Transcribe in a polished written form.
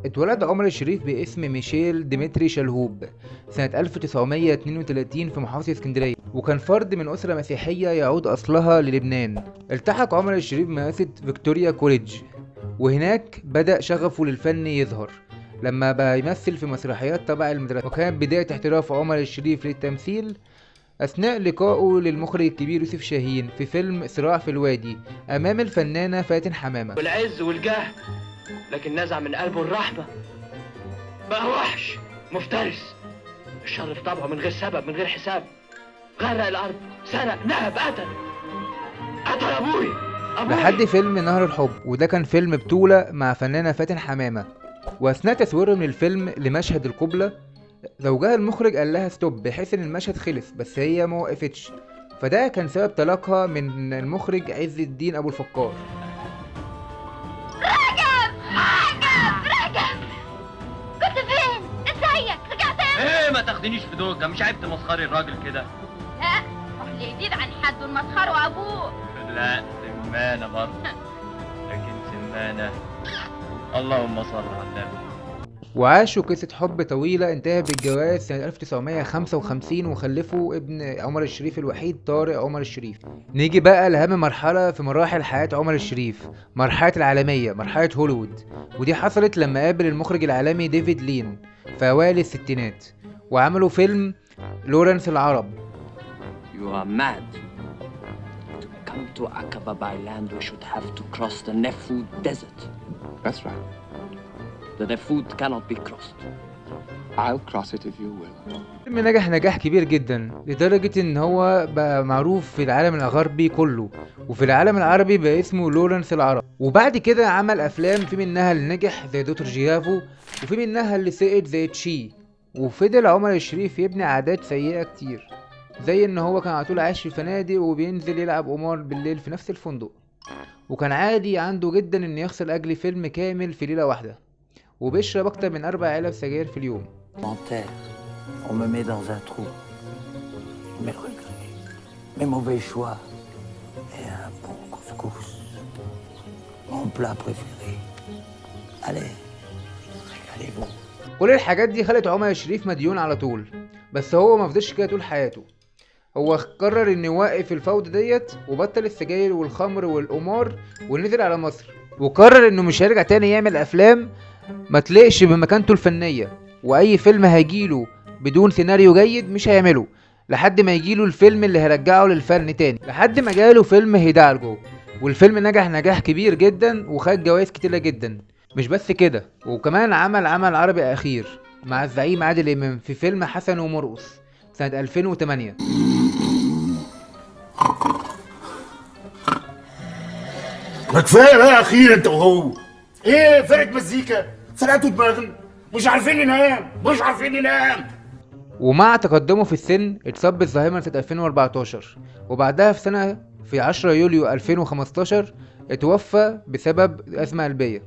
اتولد عمر الشريف باسم ميشيل ديمتري شلهوب سنة 1932 في محافظة اسكندرية، وكان فرد من أسرة مسيحية يعود أصلها للبنان. التحق عمر الشريف بمدرسة فيكتوريا كوليدج، وهناك بدأ شغفه للفن يظهر لما بقى يمثل في مسرحيات تبع المدرسة. وكانت بداية احتراف عمر الشريف للتمثيل أثناء لقائه للمخرج الكبير يوسف شاهين في فيلم صراع في الوادي أمام الفنانة فاتن حمامة. والعز والجاه، لكن نزع من قلبه الرحمة، بقى وحش مفترس. الشر في طبعه من غير سبب، من غير حساب. غرق الأرض، سرق، نهب، قتل أبوي. لحد فيلم نهر الحب، وده كان فيلم بطولة مع فنانة فاتن حمامة، وأثناء تصويرهم للفيلم لمشهد القبلة زوجها المخرج قال لها ستوب بحيث ان المشهد خلص، بس هي ما وقفتش، فده كان سبب طلاقها من المخرج عز الدين ابو الفقار. رجب كنت فين؟ ازيك؟ رجعت امتى؟ ايه ما تاخدنيش في دوجة، مش عيب تمسخري الراجل كده؟ لا، روح اللي يزيد عن حد المسخره ابوه. لا سمانة برضه، لكن سمانة. اللهم صل على النبي. وعاشوا قصة حب طويلة انتهت بالجواز سنة 1955، وخلفوا ابن عمر الشريف الوحيد طارق عمر الشريف. نيجي بقى لأهم مرحلة في مراحل حياة عمر الشريف، مرحلة العالمية، مرحلة هوليوود، ودي حصلت لما قابل المخرج العالمي ديفيد لين في أوائل الستينات، وعملوا فيلم لورنس العرب. You are mad. To come to Aqaba by land, we should have to cross the Nefud desert. That's right. The Nefud cannot be crossed. I'll cross it if you will. الفيلم نجح نجاح كبير جدا لدرجة ان هو بقى معروف في العالم الغربي كله، وفي العالم العربي بقى اسمه لورنس العرب. وبعد كده عمل افلام في منها اللي نجح زي دكتور جيافو، وفي منها اللي سقط زي تشي. وفضل عمر الشريف يبني عادات سيئة كتير، زي ان هو كان على طول عايش في فنادق وبينزل يلعب قمار بالليل في نفس الفندق، وكان عادي عنده جدا ان يغسل اجل فيلم كامل في ليلة واحدة، وبيشرب اكتر من 4 علب سجاير في اليوم. Terre, on me met dans un trou. Mes regrets, mes mauvais choix et un bon couscous. Mon plat préféré. Allez, régalez-vous. كل الحاجات دي خلت عمر الشريف مديون على طول، بس هو ما فضلش كده طول حياته. هو قرر انه يوقف الفوضى ديت وبطل السجاير والخمر والقمار ونزل على مصر، وقرر انه مش هيرجع تاني يعمل افلام ما تليقش بمكانته الفنية، واي فيلم هيجيله بدون سيناريو جيد مش هيعمله، لحد ما يجيله الفيلم اللي هيرجعه للفن تاني، لحد ما جاله فيلم هيدالجو، والفيلم نجح نجاح كبير جدا وخد جوائز كتيرة جدا. مش بس كده، وكمان عمل عربي اخير مع الزعيم عادل امام في فيلم حسن ومرقص سنة 2008. ما كفايه بقى اخيرا انت وهو. ايه فرقه مزيكا سرقتوا دماغنا، مش عارفين ننام، مش عارفين ننام. ومع تقدمه في السن اتصاب بالزهايمر سنة 2014، وبعدها في 10 يوليو 2015 اتوفى بسبب أزمة قلبية.